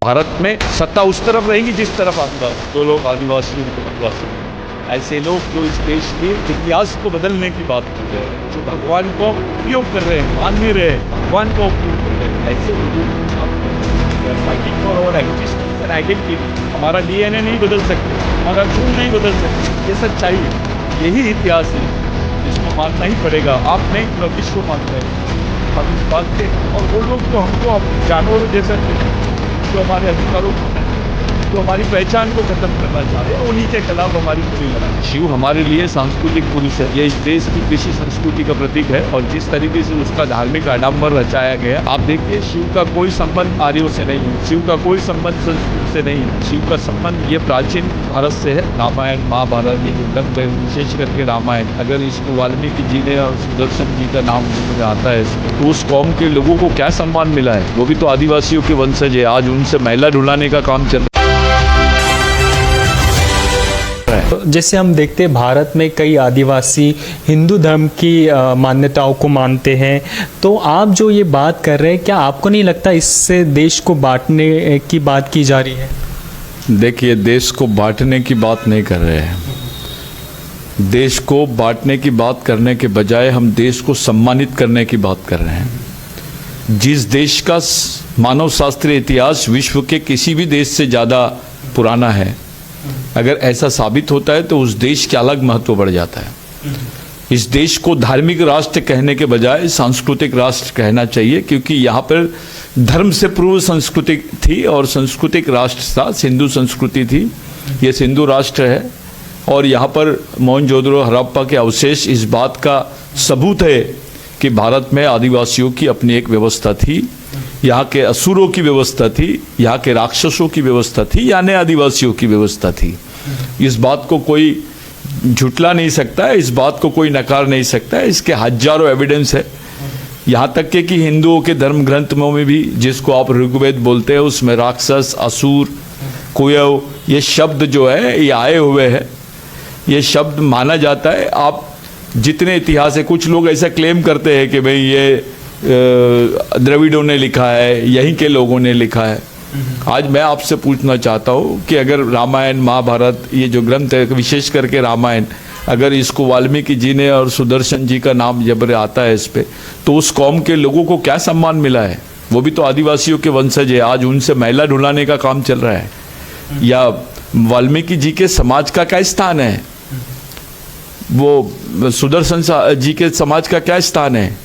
भारत में सत्ता उस तरफ रहेगी जिस तरफ जो लोग आदिवासी ऐसे लोग जो इस देश के इतिहास को बदलने की बात कर रहे हैं, जो भगवान को उपयोग कर रहे हैं, मान नहीं रहे भगवान को उपयोग कर रहे हैं, ऐसे लोग आइडेंटिटी हमारा डीएनए नहीं बदल सकते, हमारा खून नहीं बदल सकते, ये सच्चाई है, यही इतिहास है जिसको मानना ही पड़ेगा। आप नहीं पूरा विश्व मानते हैं हम इस बात के, और वो लोग तो हमको जानवरों जैसा जो हमारे अधिकारों को, जो हमारी पहचान को खत्म करना चाहते हैं, उन्हीं के खिलाफ हमारी पूरी लड़ाई। शिव हमारे लिए सांस्कृतिक पुरुष है, ये इस देश की कृषि संस्कृति का प्रतीक है, और जिस तरीके से उसका धार्मिक आडंबर रचाया गया, आप देखिए शिव का कोई संबंध आर्यों से नहीं है, शिव का कोई संबंध संस्कृत से नहीं है, शिव का संबंध ये प्राचीन भारत से है। रामायण महाभारत ये ग्रंथ है, विशेष करके रामायण, अगर इसको वाल्मीकि जी ने और सुदर्शन जी का नाम मुझे आता है, तो उस कौम के लोगों को क्या सम्मान मिला है, वो भी तो आदिवासियों के वंशज है। आज उनसे मैला ढुलाने का काम चल रहा है। जैसे हम देखते हैं भारत में कई आदिवासी हिंदू धर्म की मान्यताओं को मानते हैं, तो आप जो ये बात कर रहे हैं, क्या आपको नहीं लगता इससे देश को बांटने की बात की जा रही है? देखिए, देश को बांटने की बात नहीं कर रहे हैं। देश को बांटने की बात करने के बजाय हम देश को सम्मानित करने की बात कर रहे हैं। जिस देश का मानव शास्त्रीय इतिहास विश्व के किसी भी देश से ज़्यादा पुराना है, अगर ऐसा साबित होता है तो उस देश का अलग महत्व बढ़ जाता है। इस देश को धार्मिक राष्ट्र कहने के बजाय सांस्कृतिक राष्ट्र कहना चाहिए, क्योंकि यहाँ पर धर्म से पूर्व संस्कृति थी और सांस्कृतिक राष्ट्र था, सिंधु संस्कृति थी। ये सिंधु राष्ट्र है, और यहाँ पर मोहनजोदड़ो हड़प्पा के अवशेष इस बात का सबूत है कि भारत में आदिवासियों की अपनी एक व्यवस्था थी, यहाँ के असुरों की व्यवस्था थी, यहाँ के राक्षसों की व्यवस्था थी, यानी आदिवासियों की व्यवस्था थी। इस बात को कोई झुटला नहीं सकता है, इस बात को कोई नकार नहीं सकता है, इसके हजारों एविडेंस है। यहाँ तक के कि हिंदुओं के धर्म ग्रंथों में भी, जिसको आप ऋग्वेद बोलते हैं, उसमें राक्षस, असुर, कुयव, ये शब्द जो है ये आए हुए हैं। ये शब्द माना जाता है। आप जितने इतिहास है, कुछ लोग ऐसा क्लेम करते हैं कि भाई ये द्रविड़ों ने लिखा है, यहीं के लोगों ने लिखा है। आज मैं आपसे पूछना चाहता हूँ कि अगर रामायण महाभारत ये जो ग्रंथ है, विशेष करके रामायण, अगर इसको वाल्मीकि जी ने और सुदर्शन जी का नाम जब आता है इस पे, तो उस कौम के लोगों को क्या सम्मान मिला है? वो भी तो आदिवासियों के वंशज है। आज उनसे मैला ढुलाने का काम चल रहा है। या वाल्मीकि जी के समाज का क्या स्थान है? वो सुदर्शन जी के समाज का क्या स्थान है?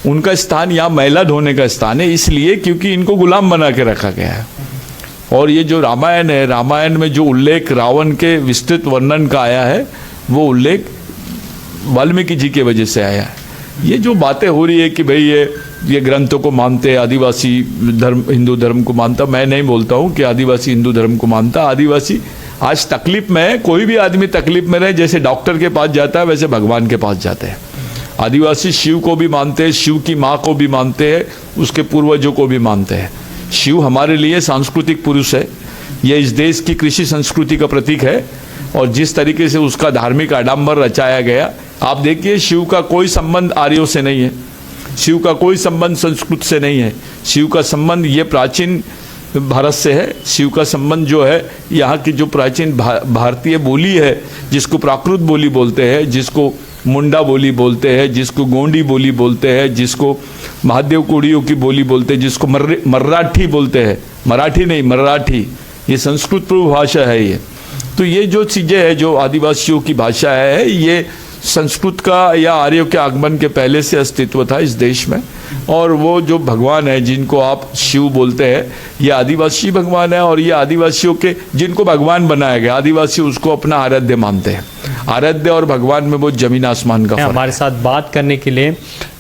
उनका स्थान यहाँ मैला ढोने का स्थान है, इसलिए क्योंकि इनको गुलाम बना के रखा गया है। और ये जो रामायण है, रामायण में जो उल्लेख रावण के विस्तृत वर्णन का आया है, वो उल्लेख वाल्मीकि जी के वजह से आया है। ये जो बातें हो रही है कि भाई ये ग्रंथों को मानते हैं, आदिवासी धर्म हिंदू धर्म को मानता, मैं नहीं बोलता हूँ कि आदिवासी हिंदू धर्म को मानता। आदिवासी आज तकलीफ में है, कोई भी आदमी तकलीफ में रहे, जैसे डॉक्टर के पास जाता है वैसे भगवान के पास जाते हैं। आदिवासी शिव को भी मानते हैं, शिव की माँ को भी मानते हैं, उसके पूर्वजों को भी मानते हैं। शिव हमारे लिए सांस्कृतिक पुरुष है, ये इस देश की कृषि संस्कृति का प्रतीक है, और जिस तरीके से उसका धार्मिक आडंबर रचाया गया, आप देखिए शिव का कोई संबंध आर्यों से नहीं है, शिव का कोई संबंध संस्कृत से नहीं है। शिव का संबंध ये प्राचीन भारत से है। शिव का संबंध जो है यहाँ की जो प्राचीन भारतीय बोली है, जिसको प्राकृत बोली बोलते हैं, जिसको मुंडा बोली बोलते हैं, जिसको गोंडी बोली बोलते हैं, जिसको महादेव कुड़ियों की बोली बोलते हैं, जिसको मराठी बोलते हैं, मराठी नहीं मराठी, ये संस्कृत पूर्व भाषा है। ये तो ये जो चीज़ें हैं, जो आदिवासियों की भाषा है, ये संस्कृत का या आर्यों के आगमन के पहले से अस्तित्व था इस देश में। और वो जो भगवान है जिनको आप शिव बोलते हैं, ये आदिवासी भगवान है, और ये आदिवासियों के जिनको भगवान बनाया गया, आदिवासी उसको अपना आराध्य मानते हैं। आराध्य और भगवान में वो जमीन आसमान का फर्क है। हमारे साथ बात करने के लिए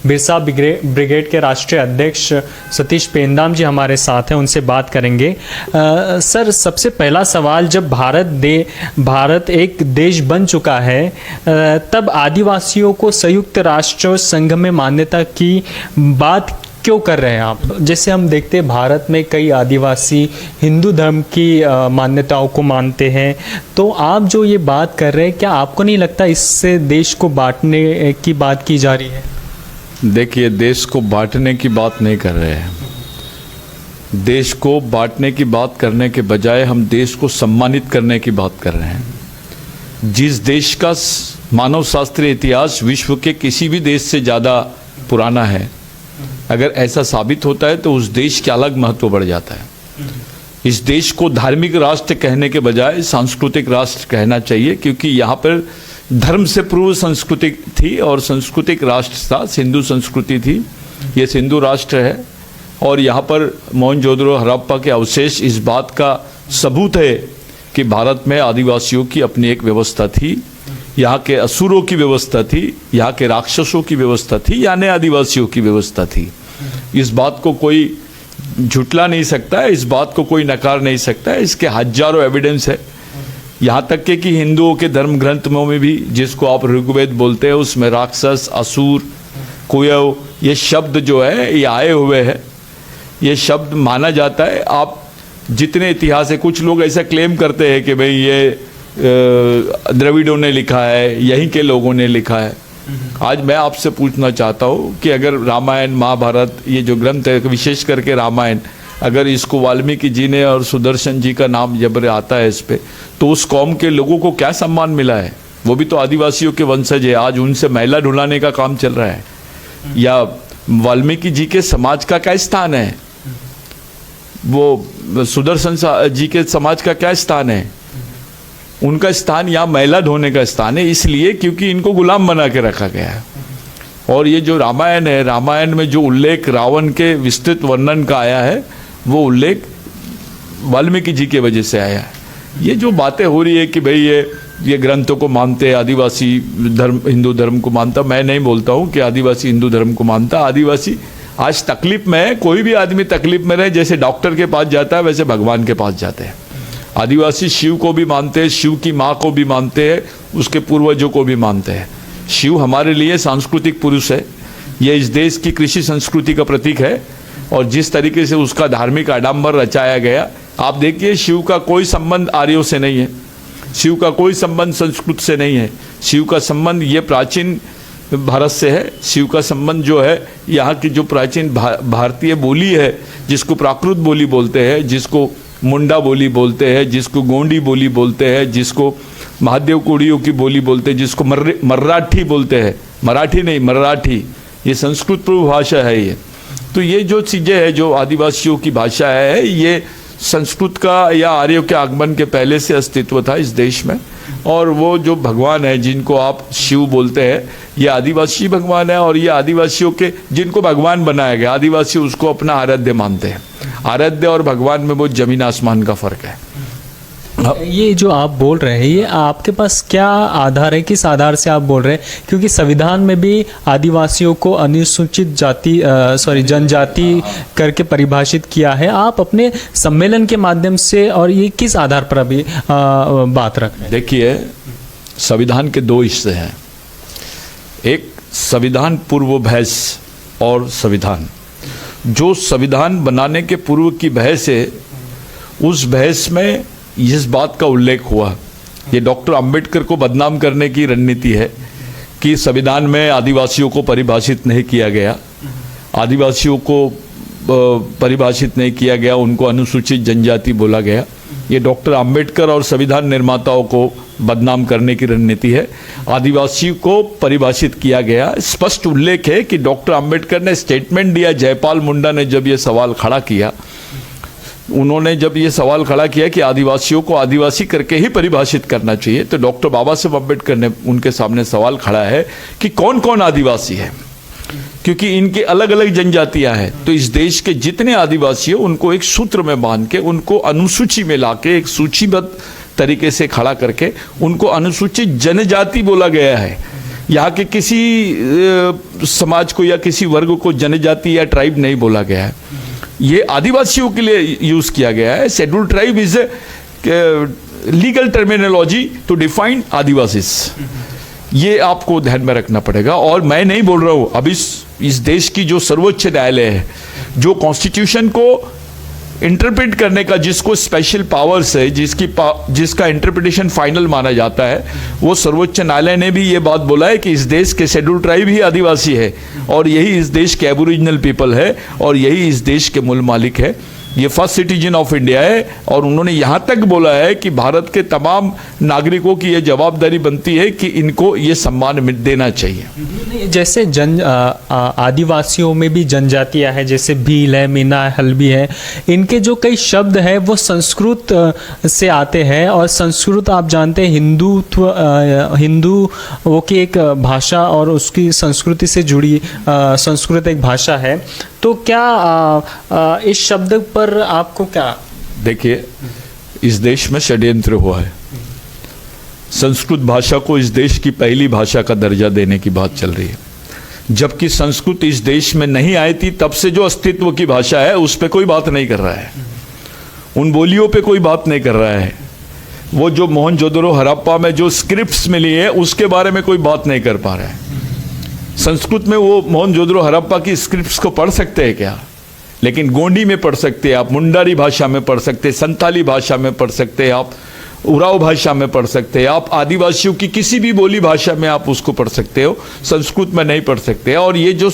बिरसा ब्रिगेड के राष्ट्रीय अध्यक्ष सतीश पेंदाम जी हमारे साथ हैं, उनसे बात करेंगे। सर, सबसे पहला सवाल, जब भारत एक देश बन चुका है, तब आदिवासियों को संयुक्त राष्ट्र संघ में मान्यता की बात क्यों कर रहे हैं आप? जैसे हम देखते हैं भारत में कई आदिवासी हिंदू धर्म की मान्यताओं को मानते हैं, तो आप जो ये बात कर रहे हैं, क्या आपको नहीं लगता इससे देश को बांटने की बात की जा रही है? देखिए, देश को बांटने की बात नहीं कर रहे हैं। देश को बांटने की बात करने के बजाय हम देश को सम्मानित करने की बात कर रहे हैं। जिस देश का मानव शास्त्रीय इतिहास विश्व के किसी भी देश से ज़्यादा पुराना है, अगर ऐसा साबित होता है तो उस देश का अलग महत्व बढ़ जाता है। इस देश को धार्मिक राष्ट्र कहने के बजाय सांस्कृतिक राष्ट्र कहना चाहिए, क्योंकि यहाँ पर धर्म से पूर्व संस्कृति थी और सांस्कृतिक राष्ट्र था, सिंधु संस्कृति थी। ये सिंधु राष्ट्र है और यहाँ पर मोहनजोदड़ो हड़प्पा के अवशेष इस बात का सबूत है कि भारत में आदिवासियों की अपनी एक व्यवस्था थी, यहाँ के असुरों की व्यवस्था थी, यहाँ के राक्षसों की व्यवस्था थी, यानी आदिवासियों की व्यवस्था थी। इस बात को कोई झुटला नहीं सकता है, इस बात को कोई नकार नहीं सकता है। इसके हजारों एविडेंस है, यहाँ तक के कि हिंदुओं के धर्म ग्रंथों में भी, जिसको आप ऋग्वेद बोलते हैं, उसमें राक्षस, असुर, कुयव ये शब्द जो है ये आए हुए हैं। ये शब्द माना जाता है। आप जितने इतिहास है, कुछ लोग ऐसा क्लेम करते हैं कि भाई ये द्रविड़ों ने लिखा है, यहीं के लोगों ने लिखा है। आज मैं आपसे पूछना चाहता हूँ कि अगर रामायण, महाभारत, ये जो ग्रंथ है, विशेष करके रामायण, अगर इसको वाल्मीकि जी ने और सुदर्शन जी का नाम जब आता है इस पे, तो उस कौम के लोगों को क्या सम्मान मिला है? वो भी तो आदिवासियों के वंशज है। आज उनसे मैला ढुलाने का काम चल रहा है। या वाल्मीकि जी के समाज का क्या स्थान है? वो सुदर्शन जी के समाज का क्या स्थान है? उनका स्थान यहाँ मैला ढोने का स्थान है, इसलिए क्योंकि इनको गुलाम बना के रखा गया है। और ये जो रामायण है, रामायण में जो उल्लेख रावण के विस्तृत वर्णन का आया है, वो उल्लेख वाल्मीकि जी के वजह से आया है। ये जो बातें हो रही है कि भाई ये ग्रंथों को मानते, आदिवासी धर्म हिंदू धर्म को मानता, मैं नहीं बोलता हूँ कि आदिवासी हिंदू धर्म को मानता। आदिवासी आज तकलीफ में है, कोई भी आदमी तकलीफ में रहे, जैसे डॉक्टर के पास जाता है वैसे भगवान के पास जाते हैं। आदिवासी शिव को भी मानते हैं, शिव की माँ को भी मानते हैं, उसके पूर्वजों को भी मानते हैं। शिव हमारे लिए सांस्कृतिक पुरुष है। ये इस देश की कृषि संस्कृति का प्रतीक है और जिस तरीके से उसका धार्मिक आडंबर रचाया गया, आप देखिए शिव का कोई संबंध आर्यों से नहीं है, शिव का कोई संबंध संस्कृत से नहीं है। शिव का संबंध ये प्राचीन भारत से है। शिव का संबंध जो है यहाँ की जो प्राचीन भारतीय बोली है, जिसको प्राकृत बोली बोलते हैं, जिसको मुंडा बोली बोलते हैं, जिसको गोंडी बोली बोलते हैं, जिसको महादेव कोड़ियों की बोली बोलते हैं, जिसको मराठी बोलते हैं, मराठी नहीं मराठी, ये संस्कृत पूर्व भाषा है। ये तो ये जो चीज़ें हैं, जो आदिवासियों की भाषा है, ये संस्कृत का या आर्यों के आगमन के पहले से अस्तित्व था इस देश में। और वो जो भगवान है जिनको आप शिव बोलते हैं, ये आदिवासी भगवान है। और ये आदिवासियों के जिनको भगवान बनाया गया, आदिवासी उसको अपना आराध्य मानते हैं। आराध्य और भगवान में बहुत जमीन आसमान का फर्क है। ये जो आप बोल रहे हैं, ये आपके पास क्या आधार है, किस आधार से आप बोल रहे हैं? क्योंकि संविधान में भी आदिवासियों को अनुसूचित जाति जनजाति करके परिभाषित किया है। आप अपने सम्मेलन के माध्यम से और ये किस आधार पर अभी बात रख रहे हैं? देखिए, संविधान के दो हिस्से हैं, एक संविधान पूर्व बहस और संविधान। जो संविधान बनाने के पूर्व की बहस है, उस बहस में इस बात का उल्लेख हुआ, ये डॉक्टर अंबेडकर को बदनाम करने की रणनीति है कि संविधान में आदिवासियों को परिभाषित नहीं किया गया, आदिवासियों को परिभाषित नहीं किया गया, उनको अनुसूचित जनजाति बोला गया। ये डॉक्टर अंबेडकर और संविधान निर्माताओं को बदनाम करने की रणनीति है। आदिवासी को परिभाषित किया गया। स्पष्ट उल्लेख है कि डॉक्टर अंबेडकर ने स्टेटमेंट दिया, जयपाल मुंडा ने जब ये सवाल खड़ा किया, उन्होंने जब ये सवाल खड़ा किया कि आदिवासियों को आदिवासी करके ही परिभाषित करना चाहिए, तो डॉक्टर बाबा साहब अम्बेडकर ने उनके सामने सवाल खड़ा है कि कौन कौन आदिवासी है, क्योंकि इनके अलग अलग जनजातियां हैं। तो इस देश के जितने आदिवासी हैं उनको एक सूत्र में बांध के, उनको अनुसूची में लाके, एक सूचीबद्ध तरीके से खड़ा करके उनको अनुसूचित जनजाति बोला गया है। यहाँ के किसी समाज को या किसी वर्ग को जनजाति या ट्राइब नहीं बोला गया है, ये आदिवासियों के लिए यूज किया गया है। Schedule tribe is legal terminology to define Adivasis. ये आपको ध्यान में रखना पड़ेगा। और मैं नहीं बोल रहा हूँ, अब इस देश की जो सर्वोच्च न्यायालय है, जो कॉन्स्टिट्यूशन को इंटरप्रेट करने का जिसको स्पेशल पावर्स है, जिसका इंटरप्रिटेशन फाइनल माना जाता है, वो सर्वोच्च न्यायालय ने भी ये बात बोला है कि इस देश के शेड्यूल ट्राइब ही आदिवासी है और यही इस देश के एबोरिजिनल पीपल है और यही इस देश के मूल मालिक है। ये फर्स्ट सिटीजन ऑफ इंडिया है और उन्होंने यहाँ तक बोला है कि भारत के तमाम नागरिकों की ये जवाबदारी बनती है कि इनको ये सम्मान देना चाहिए। जैसे आदिवासियों में भी जनजातियां हैं, जैसे भील है, मीना है, हल्बी है, इनके जो कई शब्द हैं वो संस्कृत से आते हैं और संस्कृत आप जानते हैं हिंदुओं की एक भाषा और उसकी संस्कृति से जुड़ी संस्कृत एक भाषा है। तो क्या इस शब्द पर आपको क्या? देखिए, इस देश में षड्यंत्र हुआ है। संस्कृत भाषा को इस देश की पहली भाषा का दर्जा देने की बात चल रही है, जबकि संस्कृत इस देश में नहीं आई थी तब से जो अस्तित्व की भाषा है उस पर कोई बात नहीं कर रहा है, उन बोलियों पे कोई बात नहीं कर रहा है। वो जो मोहनजोदड़ो हड़प्पा में जो स्क्रिप्ट्स मिली है उसके बारे में कोई बात नहीं कर पा रहा है। संस्कृत में वो मोहनजोदड़ो हड़प्पा की स्क्रिप्ट्स को पढ़ सकते हैं क्या? लेकिन गोंडी में पढ़ सकते हैं आप, मुंडारी भाषा में पढ़ सकते हैं, संताली भाषा में पढ़ सकते हैं आप, उराव भाषा में पढ़ सकते हैं आप, आदिवासियों की किसी भी बोली भाषा में आप उसको पढ़ सकते हो, संस्कृत में नहीं पढ़ सकते। और ये जो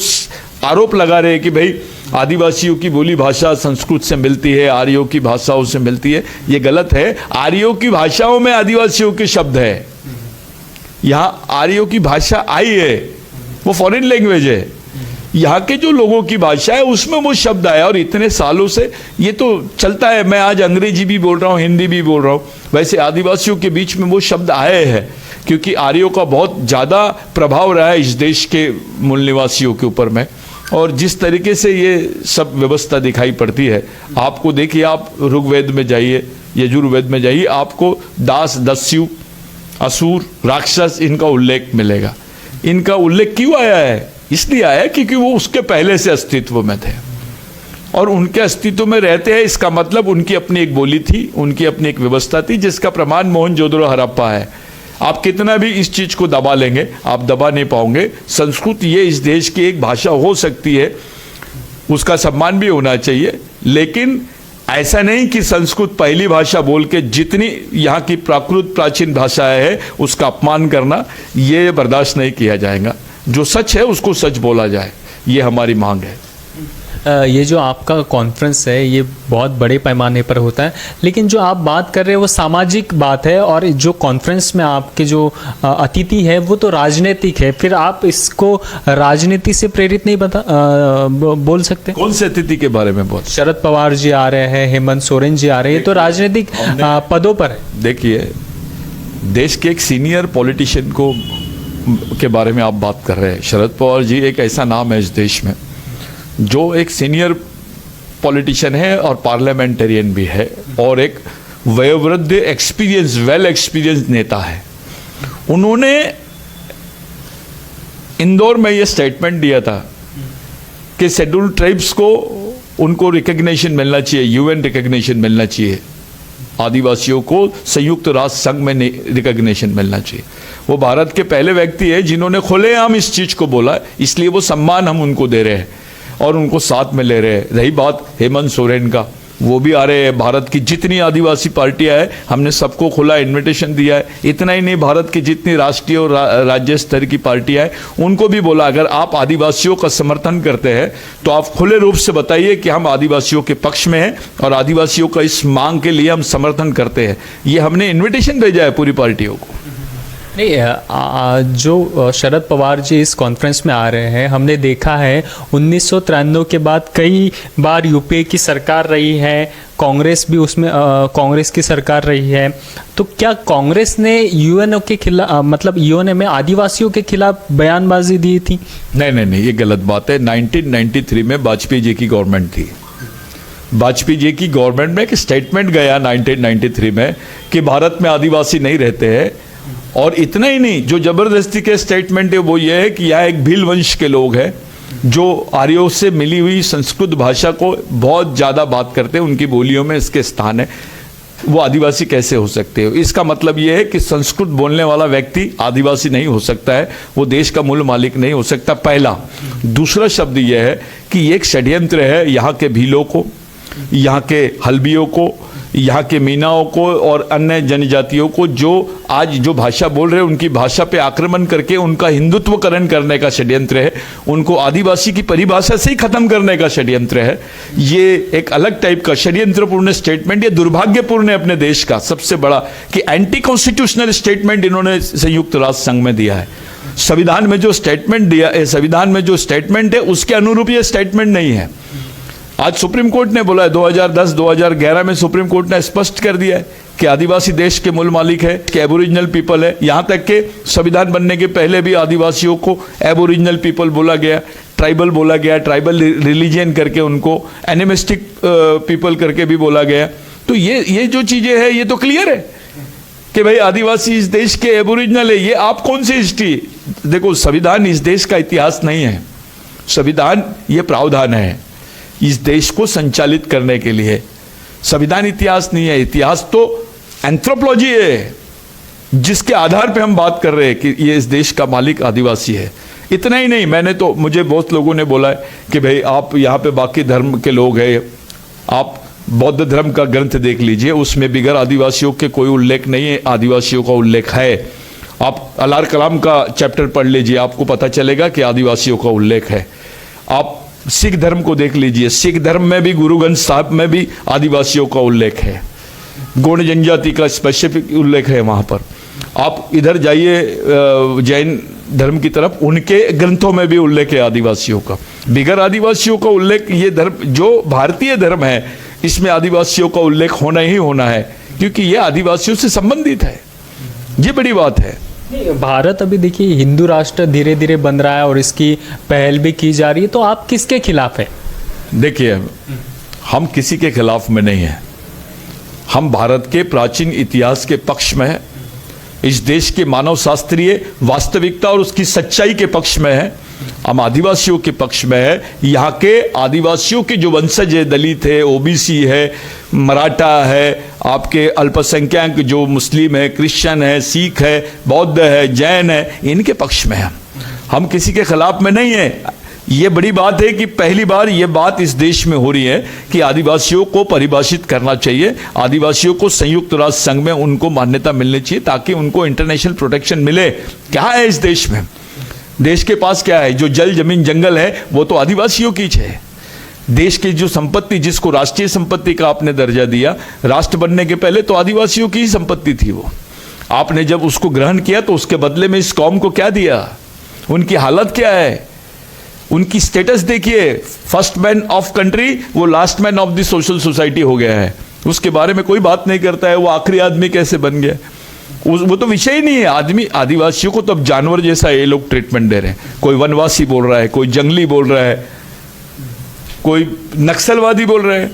आरोप लगा रहे हैं कि भाई आदिवासियों की बोली भाषा संस्कृत से मिलती है, आर्यों की भाषाओं से मिलती है, ये गलत है। आर्यों की भाषाओं में आदिवासियों के शब्द है, यहाँ आर्यों की भाषा आई है, वो फॉरेन लैंग्वेज है। यहाँ के जो लोगों की भाषा है उसमें वो शब्द आया और इतने सालों से ये तो चलता है। मैं आज अंग्रेजी भी बोल रहा हूँ, हिंदी भी बोल रहा हूँ, वैसे आदिवासियों के बीच में वो शब्द आए हैं क्योंकि आर्यों का बहुत ज़्यादा प्रभाव रहा है इस देश के मूल निवासियों के ऊपर में। और जिस तरीके से ये सब व्यवस्था दिखाई पड़ती है, आपको देखिए, आप ऋग्वेद में जाइए, यजुर्वेद में जाइए, आपको दास, दस्यु, असुर, राक्षस इनका उल्लेख मिलेगा। इनका उल्लेख क्यों आया है? इसलिए आया क्योंकि वो उसके पहले से अस्तित्व में थे और उनके अस्तित्व में रहते हैं। इसका मतलब उनकी अपनी एक बोली थी, उनकी अपनी एक व्यवस्था थी, जिसका प्रमाण मोहनजोदड़ो हड़प्पा है। आप कितना भी इस चीज को दबा लेंगे, आप दबा नहीं पाओगे। संस्कृत ये इस देश की एक भाषा हो सकती है, उसका सम्मान भी होना चाहिए, लेकिन ऐसा नहीं कि संस्कृत पहली भाषा बोल के जितनी यहाँ की प्राकृत प्राचीन भाषाएं है उसका अपमान करना, ये बर्दाश्त नहीं किया जाएगा। जो सच है उसको सच बोला जाए, ये हमारी मांग है। ये जो आपका कॉन्फ्रेंस है ये बहुत बड़े पैमाने पर होता है, लेकिन जो आप बात कर रहे हैं वो सामाजिक बात है और जो कॉन्फ्रेंस में आपके जो अतिथि है वो तो राजनीतिक है। फिर आप इसको राजनीति से प्रेरित नहीं बोल सकते? कौन से अतिथि के बारे में बोल? शरद पवार जी आ रहे हैं, हेमंत सोरेन जी आ रहे हैं, तो राजनीतिक पदों पर है। देखिए, देश के एक सीनियर पॉलिटिशियन के बारे में आप बात कर रहे हैं। शरद पवार जी एक ऐसा नाम है इस देश में जो एक सीनियर पॉलिटिशियन है और पार्लियामेंटेरियन भी है और एक वयोवृद्ध वेल एक्सपीरियंस नेता है। उन्होंने इंदौर में ये स्टेटमेंट दिया था कि शेड्यूल्ड ट्राइब्स को उनको रिकग्निशन मिलना चाहिए, यूएन रिकग्निशन मिलना चाहिए, आदिवासियों को संयुक्त राष्ट्र संघ में रिकग्निशन मिलना चाहिए। वो भारत के पहले व्यक्ति है जिन्होंने खुलेआम इस चीज को बोला, इसलिए वो सम्मान हम उनको दे रहे हैं और उनको साथ में ले रहे हैं। रही बात हेमंत सोरेन का, वो भी आ रहे हैं। भारत की जितनी आदिवासी पार्टियां हैं हमने सबको खुला इनविटेशन दिया है। इतना ही नहीं, भारत की जितनी राष्ट्रीय और राज्य स्तर की पार्टियां हैं उनको भी बोला अगर आप आदिवासियों का समर्थन करते हैं तो आप खुले रूप से बताइए कि हम आदिवासियों के पक्ष में हैं और आदिवासियों का इस मांग के लिए हम समर्थन करते हैं। ये हमने इन्विटेशन भेजा है पूरी पार्टियों को। नहीं, जो शरद पवार जी इस कॉन्फ्रेंस में आ रहे हैं, हमने देखा है 1993 के बाद कई बार यूपीए की सरकार रही है, कांग्रेस भी उसमें कांग्रेस की सरकार रही है, तो क्या कांग्रेस ने यूएनओ के खिलाफ, मतलब यूएनओ में आदिवासियों के खिलाफ बयानबाजी दी थी? नहीं, ये गलत बात है। 1993 में वाजपेयी जी की गवर्नमेंट थी। वाजपेयी जी की गवर्नमेंट में एक स्टेटमेंट गया 1993 में कि भारत में आदिवासी नहीं रहते हैं। और इतना ही नहीं, जो जबरदस्ती के स्टेटमेंट है वो ये है कि यहाँ एक भील वंश के लोग हैं जो आर्यों से मिली हुई संस्कृत भाषा को बहुत ज़्यादा बात करते हैं, उनकी बोलियों में इसके स्थान है, वो आदिवासी कैसे हो सकते हो? इसका मतलब ये है कि संस्कृत बोलने वाला व्यक्ति आदिवासी नहीं हो सकता है, वो देश का मूल मालिक नहीं हो सकता, पहला। दूसरा शब्द यह है कि एक षड्यंत्र है यहाँ के भीलों को, यहाँ के हल्बियों को, यहाँ के मीनाओं को और अन्य जनजातियों को जो आज जो भाषा बोल रहे हैं उनकी भाषा पे आक्रमण करके उनका हिंदुत्वकरण करने का षड्यंत्र है, उनको आदिवासी की परिभाषा से ही खत्म करने का षड्यंत्र है। ये एक अलग टाइप का षड्यंत्रपूर्ण स्टेटमेंट, ये दुर्भाग्यपूर्ण है अपने देश का सबसे बड़ा कि एंटी कॉन्स्टिट्यूशनल स्टेटमेंट इन्होंने संयुक्त राष्ट्र संघ में दिया है। संविधान में जो स्टेटमेंट दिया है, संविधान में जो स्टेटमेंट है उसके अनुरूप ये स्टेटमेंट नहीं है। आज सुप्रीम कोर्ट ने बोला है, 2010-2011 में सुप्रीम कोर्ट ने स्पष्ट कर दिया है कि आदिवासी देश के मूल मालिक है, कि एबोरिजिनल पीपल है। यहां तक कि संविधान बनने के पहले भी आदिवासियों को एबोरिजिनल पीपल बोला गया, ट्राइबल बोला गया, ट्राइबल रिलीजन करके उनको एनिमिस्टिक पीपल करके भी बोला गया। तो ये जो चीजें हैं ये तो क्लियर है कि भाई आदिवासी इस देश के एबोरिजिनल है। ये आप कौन सी हिस्ट्री, देखो संविधान इस देश का इतिहास नहीं है, संविधान ये प्रावधान है इस देश को संचालित करने के लिए। संविधान इतिहास नहीं है, इतिहास तो एंथ्रोपोलॉजी है जिसके आधार पे हम बात कर रहे हैं कि ये इस देश का मालिक आदिवासी है। इतना ही नहीं, मुझे बहुत लोगों ने बोला है कि भाई आप यहाँ पे बाकी धर्म के लोग हैं, आप बौद्ध धर्म का ग्रंथ देख लीजिए, उसमें बिगर आदिवासियों के कोई उल्लेख नहीं है, आदिवासियों का उल्लेख है। आप अलार कलाम का चैप्टर पढ़ लीजिए, आपको पता चलेगा कि आदिवासियों का उल्लेख है। आप सिख धर्म को देख लीजिए, सिख धर्म में भी गुरु ग्रंथ साहब में भी आदिवासियों का उल्लेख है, गौड़ जनजाति का स्पेसिफिक उल्लेख है वहां पर। आप इधर जाइए जैन धर्म की तरफ, उनके ग्रंथों में भी उल्लेख है आदिवासियों का। बिगर आदिवासियों का उल्लेख, ये धर्म जो भारतीय धर्म है इसमें आदिवासियों का उल्लेख होना ही होना है, क्योंकि ये आदिवासियों से संबंधित है। ये बड़ी बात है। भारत अभी देखिए हिंदू राष्ट्र धीरे धीरे बन रहा है और इसकी पहल भी की जा रही है, तो आप किसके खिलाफ है? देखिए, हम किसी के खिलाफ में नहीं है, हम भारत के प्राचीन इतिहास के पक्ष में है, इस देश के मानव शास्त्रीय वास्तविकता और उसकी सच्चाई के पक्ष में है, हम आदिवासियों के पक्ष में है। यहाँ के आदिवासियों के जो वंशज है, दलित है, ओबीसी है, मराठा है, आपके अल्पसंख्यक जो मुस्लिम है, क्रिश्चियन है, सिख है, बौद्ध है, जैन है, इनके पक्ष में हम किसी के खिलाफ में नहीं है। ये बड़ी बात है कि पहली बार ये बात इस देश में हो रही है कि आदिवासियों को परिभाषित करना चाहिए, आदिवासियों को संयुक्त राष्ट्र संघ में उनको मान्यता मिलनी चाहिए ताकि उनको इंटरनेशनल प्रोटेक्शन मिले। क्या है इस देश में? देश के पास क्या है? जो जल जमीन जंगल है वो तो आदिवासियों की है। देश की जो संपत्ति, जिसको राष्ट्रीय संपत्ति का आपने दर्जा दिया, राष्ट्र बनने के पहले तो आदिवासियों की ही संपत्ति थी वो। आपने जब उसको ग्रहण किया तो उसके बदले में इस कौम को क्या दिया? उनकी हालत क्या है? उनकी स्टेटस देखिए, फर्स्ट मैन ऑफ कंट्री वो last man of the social society हो गया है। उसके बारे में कोई बात नहीं करता है, वो आखिरी आदमी कैसे बन गया, वो तो विषय ही नहीं है। आदमी आदिवासियों को तो अब जानवर जैसा ये लोग ट्रीटमेंट दे रहे हैं। कोई वनवासी बोल रहा है, कोई जंगली बोल रहा है, कोई नक्सलवादी बोल रहे हैं।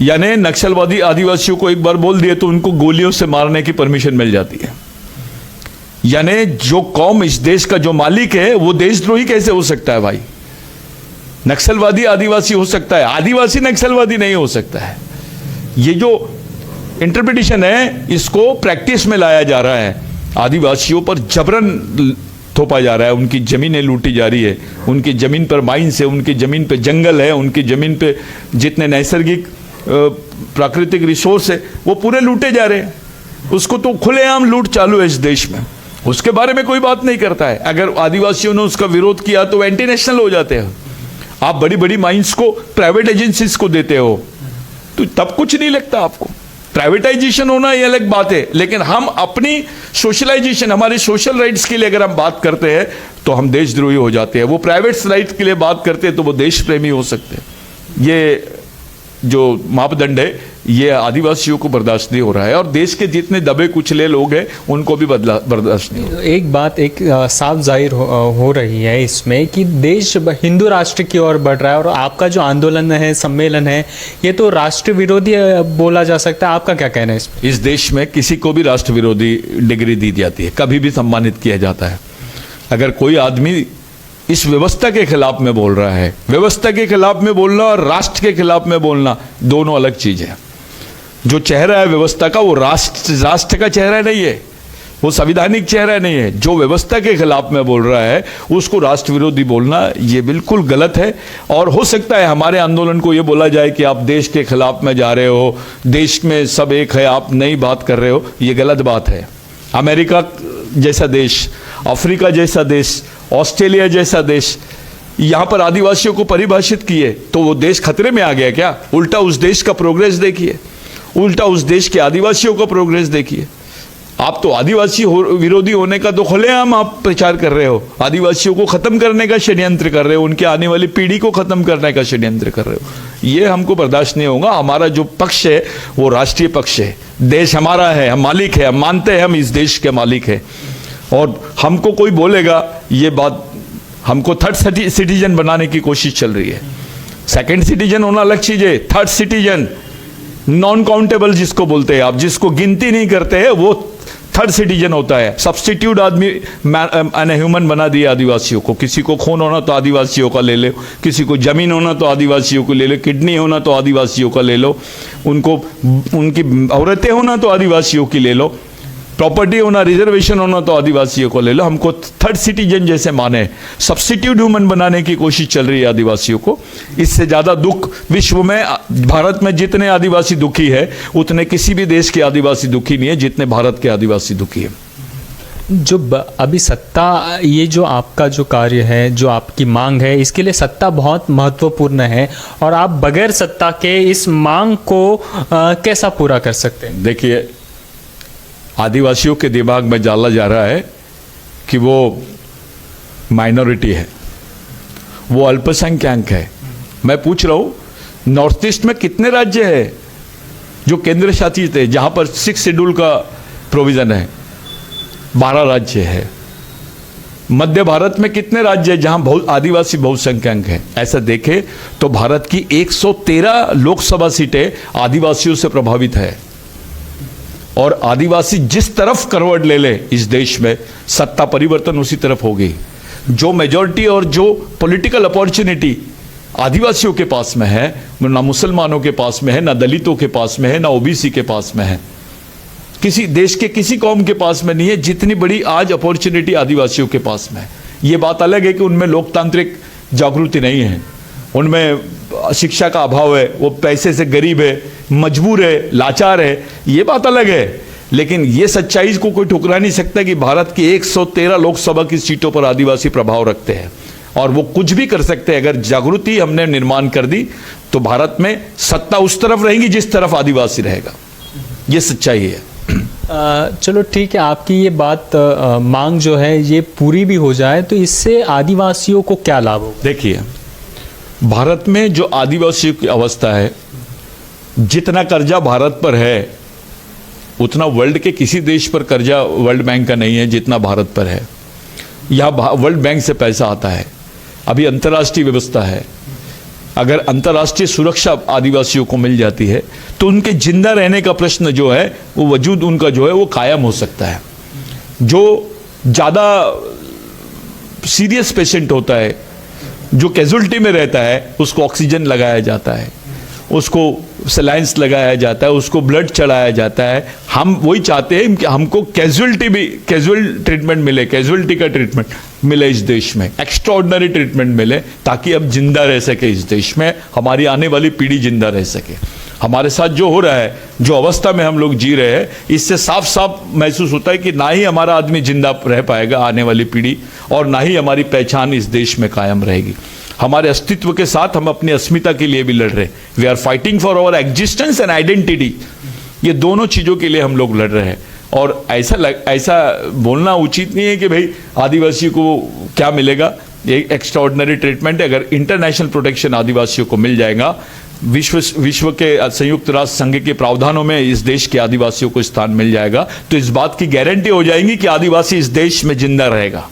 यानी नक्सलवादी आदिवासियों को एक बार बोल दिए तो उनको गोलियों से मारने की परमिशन मिल जाती है। यानी जो कौम इस देश का जो मालिक है वो देशद्रोही कैसे हो सकता है भाई? नक्सलवादी आदिवासी हो सकता है, आदिवासी नक्सलवादी नहीं हो सकता है। ये जो इंटरप्रिटेशन है इसको प्रैक्टिस में लाया जा रहा है। आदिवासियों पर जबरन थोपा जा रहा है, उनकी जमीनें लूटी जा रही है, उनकी जमीन पर माइंस है, उनकी जमीन पे जंगल है, उनकी जमीन पे जितने नैसर्गिक प्राकृतिक रिसोर्स है वो पूरे लूटे जा रहे हैं। उसको तो खुलेआम लूट चालू है इस देश में, उसके बारे में कोई बात नहीं करता है। अगर आदिवासियों ने उसका विरोध किया तो एंटी नेशनल हो जाते हैं। आप बड़ी बड़ी माइंस को प्राइवेट एजेंसीज को देते हो तो तब कुछ नहीं लगता आपको। प्राइवेटाइजेशन होना ये अलग बात है, लेकिन हम अपनी सोशलाइजेशन, हमारे सोशल राइट्स के लिए अगर हम बात करते हैं तो हम देशद्रोही हो जाते हैं। वो प्राइवेट राइट्स के लिए बात करते हैं तो वो देश प्रेमी हो सकते हैं। ये जो मापदंड है ये आदिवासियों को बर्दाश्त नहीं हो रहा है और देश के जितने दबे कुचले लोग हैं उनको भी बर्दाश्त नहीं हो रहा है। एक बात साफ जाहिर हो रही है इसमें कि देश हिंदू राष्ट्र की ओर बढ़ रहा है और आपका जो आंदोलन है, सम्मेलन है, ये तो राष्ट्र विरोधी बोला जा सकता है। आपका क्या कहना है इसमें? इस देश में किसी को भी राष्ट्र विरोधी डिग्री दी जाती है, कभी भी सम्मानित किया जाता है। अगर कोई आदमी इस व्यवस्था के खिलाफ में बोल रहा है, व्यवस्था के खिलाफ में बोलना और राष्ट्र के खिलाफ में बोलना दोनों अलग चीज है। जो चेहरा है व्यवस्था का वो राष्ट्र का चेहरा नहीं है। वो संविधानिक चेहरा नहीं है। जो व्यवस्था के खिलाफ में बोल रहा है उसको राष्ट्र विरोधी बोलना ये बिल्कुल गलत है। और हो सकता है हमारे आंदोलन को ये बोला जाए कि आप देश के खिलाफ में जा रहे हो, देश में सब एक है, आप नई बात कर रहे हो, ये गलत बात है। अमेरिका जैसा देश, अफ्रीका जैसा देश, ऑस्ट्रेलिया जैसा देश यहाँ पर आदिवासियों को परिभाषित किए तो वो देश खतरे में आ गया क्या? उल्टा उस देश का प्रोग्रेस देखिए, उल्टा उस देश के आदिवासियों का प्रोग्रेस देखिए। आप तो आदिवासी विरोधी होने का तो खुलेआम आप प्रचार कर रहे हो, आदिवासियों को खत्म करने का षड्यंत्र कर रहे हो, उनके आने वाली पीढ़ी को खत्म करने का षड्यंत्र कर रहे हो। ये हमको बर्दाश्त नहीं होगा। हमारा जो पक्ष है वो राष्ट्रीय पक्ष है, देश हमारा है, हम मालिक है, हम मानते हैं हम इस देश के मालिक है। और हमको कोई बोलेगा ये बात, हमको थर्ड सिटीजन बनाने की कोशिश चल रही है। सेकंड सिटीजन होना अलग चीज है, थर्ड सिटीजन नॉन काउंटेबल जिसको बोलते हैं आप, जिसको गिनती नहीं करते हैं, वो थर्ड सिटीजन होता है। सब्स्टिट्यूट आदमी ह्यूमन बना दिया आदिवासियों को। किसी को खून होना तो आदिवासियों का ले लो, किसी को जमीन होना तो आदिवासियों को ले लो, किडनी होना तो आदिवासियों का ले लो, उनको उनकी औरतें होना तो आदिवासियों की ले लो, प्रॉपर्टी होना, रिजर्वेशन होना तो आदिवासियों को ले लो। हमको थर्ड सिटीजन जैसे माने, सब्स्टिट्यूट ह्यूमन बनाने की कोशिश चल रही है आदिवासियों को। इससे ज़्यादा दुख विश्व में, भारत में जितने आदिवासी दुखी है उतने किसी भी देश के आदिवासी दुखी नहीं है जितने भारत के आदिवासी दुखी है। जो अभी सत्ता, ये जो आपका जो कार्य है, जो आपकी मांग है, इसके लिए सत्ता बहुत महत्वपूर्ण है और आप बगैर सत्ता के इस मांग को कैसा पूरा कर सकते हैं? देखिए, आदिवासियों के दिमाग में डाला जा रहा है कि वो माइनॉरिटी है, वो अल्पसंख्यक है। मैं पूछ रहा हूं नॉर्थ ईस्ट में कितने राज्य है जो केंद्र शासित है, जहां पर 6 शेड्यूल का प्रोविजन है? 12 राज्य है। मध्य भारत में कितने राज्य है जहां आदिवासी बहुसंख्यक है? ऐसा देखें तो भारत की 113 लोकसभा सीटें आदिवासियों से प्रभावित है। और आदिवासी जिस तरफ करवट ले ले इस देश में, सत्ता परिवर्तन उसी तरफ होगी। जो मेजॉरिटी और जो पॉलिटिकल अपॉर्चुनिटी आदिवासियों के पास में है, ना मुसलमानों के पास में है, ना दलितों के पास में है, ना ओबीसी के पास में है, किसी देश के किसी कौम के पास में नहीं है जितनी बड़ी आज अपॉर्चुनिटी आदिवासियों के पास में है। ये बात अलग है कि उनमें लोकतांत्रिक जागृति नहीं है, उनमें शिक्षा का अभाव है, वो पैसे से गरीब है, मजबूर है, लाचार है, ये बात अलग है। लेकिन ये सच्चाई को कोई ठुकरा नहीं सकता कि भारत की 113 लोकसभा की सीटों पर आदिवासी प्रभाव रखते हैं और वो कुछ भी कर सकते हैं। अगर जागृति हमने निर्माण कर दी तो भारत में सत्ता उस तरफ रहेगी जिस तरफ आदिवासी रहेगा। ये सच्चाई है। चलो ठीक है, आपकी ये बात मांग जो है ये पूरी भी हो जाए तो इससे आदिवासियों को क्या लाभ होगा? देखिए, भारत में जो आदिवासियों की अवस्था है, जितना कर्जा भारत पर है उतना वर्ल्ड के किसी देश पर कर्जा वर्ल्ड बैंक का नहीं है जितना भारत पर है। यहाँ वर्ल्ड बैंक से पैसा आता है। अभी अंतर्राष्ट्रीय व्यवस्था है, अगर अंतर्राष्ट्रीय सुरक्षा आदिवासियों को मिल जाती है तो उनके जिंदा रहने का प्रश्न जो है वो वजूद उनका जो है वो कायम हो सकता है। जो ज़्यादा सीरियस पेशेंट होता है, जो कैजुअलिटी में रहता है, उसको ऑक्सीजन लगाया जाता है, उसको सलाइंस लगाया जाता है, उसको ब्लड चढ़ाया जाता है। हम वही चाहते हैं कि हमको कैजुअल ट्रीटमेंट मिले, कैजुअलिटी का ट्रीटमेंट मिले इस देश में, एक्स्ट्राऑर्डिनरी ट्रीटमेंट मिले ताकि हम जिंदा रह सके इस देश में, हमारी आने वाली पीढ़ी जिंदा रह सके। हमारे साथ जो हो रहा है, जो अवस्था में हम लोग जी रहे हैं, इससे साफ साफ महसूस होता है कि ना ही हमारा आदमी जिंदा रह पाएगा आने वाली पीढ़ी, और ना ही हमारी पहचान इस देश में कायम रहेगी। हमारे अस्तित्व के साथ हम अपनी अस्मिता के लिए भी लड़ रहे हैं। We are fighting for our existence and identity. ये दोनों चीज़ों के लिए हम लोग लड़ रहे हैं। और ऐसा बोलना उचित नहीं है कि भाई आदिवासी को क्या मिलेगा, ये एक्स्ट्राऑर्डिनरी ट्रीटमेंट है। अगर इंटरनेशनल प्रोटेक्शन आदिवासियों को मिल जाएगा, विश्व के संयुक्त राष्ट्र संघ के प्रावधानों में इस देश के आदिवासियों को स्थान मिल जाएगा, तो इस बात की गारंटी हो जाएगी कि आदिवासी इस देश में जिंदा रहेगा।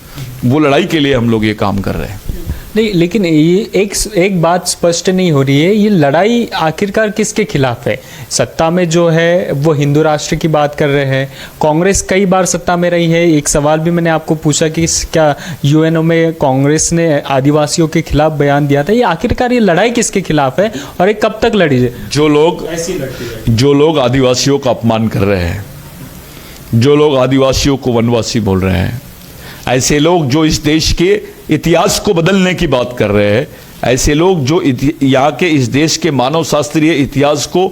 वो लड़ाई के लिए हम लोग ये काम कर रहे हैं। नहीं, लेकिन ये एक बात स्पष्ट नहीं हो रही है, ये लड़ाई आखिरकार किसके खिलाफ है? सत्ता में जो है वो हिंदू राष्ट्र की बात कर रहे हैं, कांग्रेस कई बार सत्ता में रही है। एक सवाल भी मैंने आपको पूछा कि क्या यूएनओ में कांग्रेस ने आदिवासियों के खिलाफ बयान दिया था। ये आखिरकार ये लड़ाई किसके खिलाफ है और ये कब तक लड़ी है? जो लोग आदिवासियों का अपमान कर रहे हैं, जो लोग आदिवासियों को वनवासी बोल रहे हैं, ऐसे लोग जो इस देश के इतिहास को बदलने की बात कर रहे हैं, ऐसे लोग जो यहाँ के इस देश के मानव शास्त्रीय इतिहास को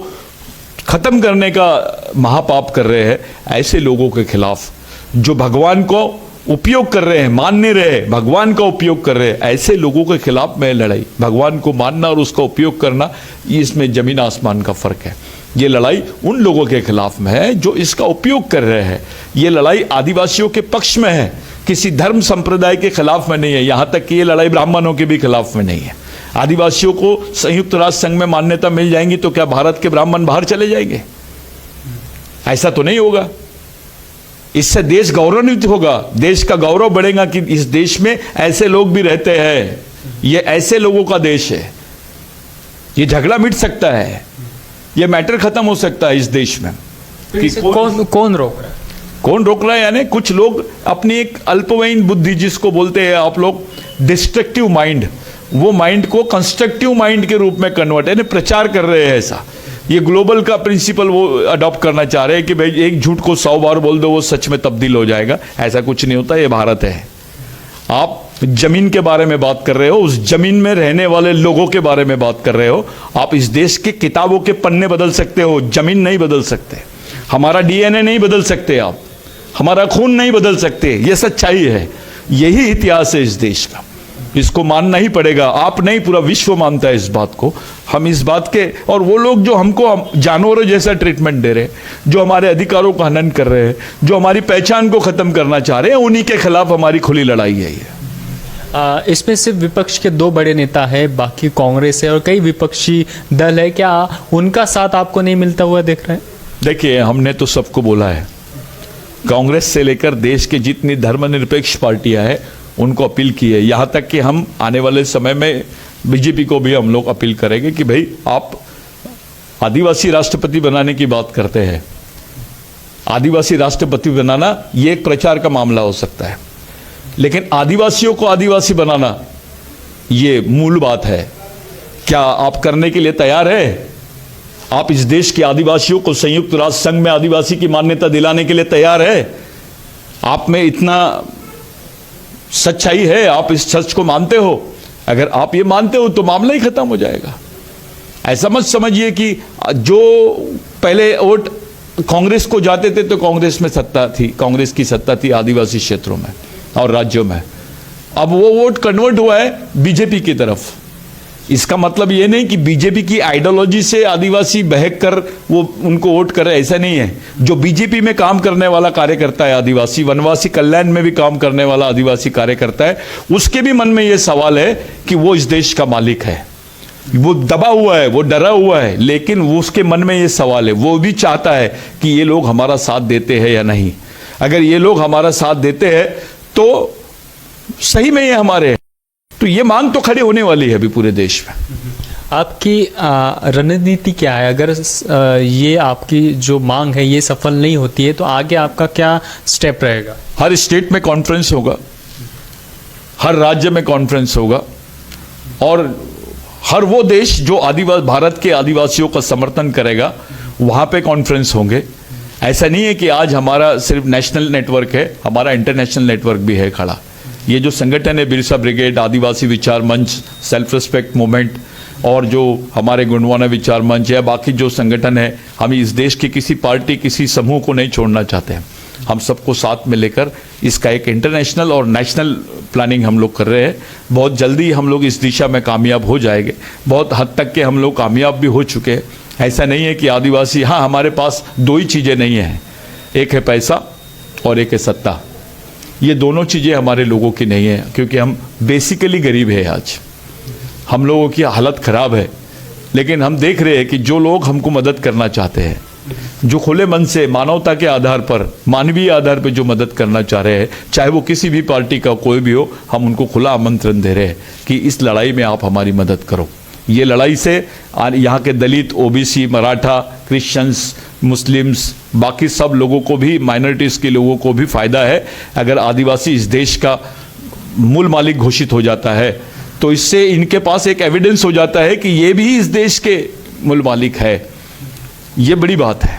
खत्म करने का महापाप कर रहे हैं, ऐसे लोगों के खिलाफ, जो भगवान को उपयोग कर रहे हैं, मान नहीं रहे, भगवान का उपयोग कर रहे हैं, ऐसे लोगों के खिलाफ में लड़ाई। भगवान को मानना और उसका उपयोग करना, इसमें जमीन आसमान का फर्क है। ये लड़ाई उन लोगों के खिलाफ में है जो इसका उपयोग कर रहे हैं। ये लड़ाई आदिवासियों के पक्ष में है, किसी धर्म संप्रदाय के खिलाफ में नहीं है। यहां तक कि ये लड़ाई ब्राह्मणों के भी खिलाफ में नहीं है। आदिवासियों को संयुक्त राष्ट्र संघ में मान्यता मिल जाएंगी तो क्या भारत के ब्राह्मण बाहर चले जाएंगे? ऐसा तो नहीं होगा। इससे देश गौरवान्वित होगा, देश का गौरव बढ़ेगा कि इस देश में ऐसे लोग भी रहते हैं, ये ऐसे लोगों का देश है। ये झगड़ा मिट सकता है, ये मैटर खत्म हो सकता है इस देश में। कि कौन रोक रहा है? कौन रोक रहा है? यानी कुछ लोग अपनी एक अल्पवयीन बुद्धि, जिसको बोलते हैं आप लोग डिस्ट्रक्टिव माइंड, वो माइंड को कंस्ट्रक्टिव माइंड के रूप में कन्वर्ट, यानी प्रचार कर रहे हैं ऐसा। ये ग्लोबल का प्रिंसिपल वो अडॉप्ट करना चाह रहे हैं कि भाई एक झूठ को 100 बार बोल दो वो सच में तब्दील हो जाएगा। ऐसा कुछ नहीं होता, ये भारत है। आप जमीन के बारे में बात कर रहे हो, उस जमीन में रहने वाले लोगों के बारे में बात कर रहे हो। आप इस देश के किताबों के पन्ने बदल सकते हो, जमीन नहीं बदल सकते। हमारा डीएनए नहीं बदल सकते आप, हमारा खून नहीं बदल सकते। ये सच्चाई है, यही इतिहास है इस देश का। इसको मानना ही पड़ेगा। आप नहीं, पूरा विश्व मानता है इस बात को। हम इस बात के, और वो लोग जो हमको जानवरों जैसा ट्रीटमेंट दे रहे हैं, जो हमारे अधिकारों का हनन कर रहे हैं, जो हमारी पहचान को खत्म करना चाह रहे हैं, उन्हीं के खिलाफ हमारी खुली लड़ाई है ये। इसमें सिर्फ विपक्ष के 2 बड़े नेता है, बाकी कांग्रेस है और कई विपक्षी दल है। क्या उनका साथ आपको नहीं मिलता हुआ दिख रहा है? देखिए, हमने तो सबको बोला है, कांग्रेस से लेकर देश के जितनी धर्मनिरपेक्ष पार्टियां हैं उनको अपील की है। यहां तक कि हम आने वाले समय में बीजेपी को भी हम लोग अपील करेंगे कि भाई आप आदिवासी राष्ट्रपति बनाने की बात करते हैं। आदिवासी राष्ट्रपति बनाना ये एक प्रचार का मामला हो सकता है, लेकिन आदिवासियों को आदिवासी बनाना ये मूल बात है। क्या आप करने के लिए तैयार है? आप इस देश के आदिवासियों को संयुक्त राष्ट्र संघ में आदिवासी की मान्यता दिलाने के लिए तैयार है? आप में इतना सच्चाई है, आप इस सच को मानते हो? अगर आप ये मानते हो तो मामला ही खत्म हो जाएगा। ऐसा मत समझिए कि जो पहले वोट कांग्रेस को जाते थे तो कांग्रेस में सत्ता थी, कांग्रेस की सत्ता थी आदिवासी क्षेत्रों में और राज्यों में। अब वो वोट कन्वर्ट हुआ है बीजेपी की तरफ। इसका मतलब ये नहीं कि बीजेपी की आइडियोलॉजी से आदिवासी बहक कर वो उनको वोट करे, ऐसा नहीं है। जो बीजेपी में काम करने वाला कार्यकर्ता है आदिवासी, वनवासी कल्याण में भी काम करने वाला आदिवासी कार्यकर्ता है, उसके भी मन में ये सवाल है कि वो इस देश का मालिक है। वो दबा हुआ है, वो डरा हुआ है, लेकिन वो उसके मन में ये सवाल है, वो भी चाहता है कि ये लोग हमारा साथ देते हैं या नहीं। अगर ये लोग हमारा साथ देते हैं तो सही में ये हमारे हैं, तो ये मांग तो खड़ी होने वाली है अभी पूरे देश में। आपकी रणनीति क्या है? अगर ये आपकी जो मांग है ये सफल नहीं होती है तो आगे आपका क्या स्टेप रहेगा? हर स्टेट में कॉन्फ्रेंस होगा, हर राज्य में कॉन्फ्रेंस होगा, और हर वो देश जो भारत के आदिवासियों का समर्थन करेगा वहाँ पे कॉन्फ्रेंस होंगे। ऐसा नहीं है कि आज हमारा सिर्फ नेशनल नेटवर्क है, हमारा इंटरनेशनल नेटवर्क भी है खड़ा। ये जो संगठन है बिरसा ब्रिगेड, आदिवासी विचार मंच, सेल्फ रिस्पेक्ट मूवमेंट, और जो हमारे गुणवाना विचार मंच या बाकी जो संगठन है, हम इस देश की किसी पार्टी, किसी समूह को नहीं छोड़ना चाहते हैं। हम सबको साथ में लेकर इसका एक इंटरनेशनल और नेशनल प्लानिंग हम लोग कर रहे हैं। बहुत जल्दी हम लोग इस दिशा में कामयाब हो जाएंगे। बहुत हद तक के हम लोग कामयाब भी हो चुके हैं। ऐसा नहीं है कि आदिवासी, हाँ हमारे पास 2 ही चीज़ें नहीं हैं, एक है पैसा और एक है सत्ता। ये दोनों चीज़ें हमारे लोगों की नहीं है, क्योंकि हम बेसिकली गरीब है। आज हम लोगों की हालत ख़राब है, लेकिन हम देख रहे हैं कि जो लोग हमको मदद करना चाहते हैं, जो खुले मन से मानवता के आधार पर, मानवीय आधार पर जो मदद करना चाह रहे हैं, चाहे वो किसी भी पार्टी का कोई भी हो, हम उनको खुला आमंत्रण दे रहे हैं कि इस लड़ाई में आप हमारी मदद करो। ये लड़ाई से यहाँ के दलित, ओबीसी, मराठा, क्रिश्चियंस, मुस्लिम्स, बाकी सब लोगों को भी, माइनॉरिटीज़ के लोगों को भी फ़ायदा है। अगर आदिवासी इस देश का मूल मालिक घोषित हो जाता है तो इससे इनके पास एक एविडेंस हो जाता है कि ये भी इस देश के मूल मालिक है। ये बड़ी बात है।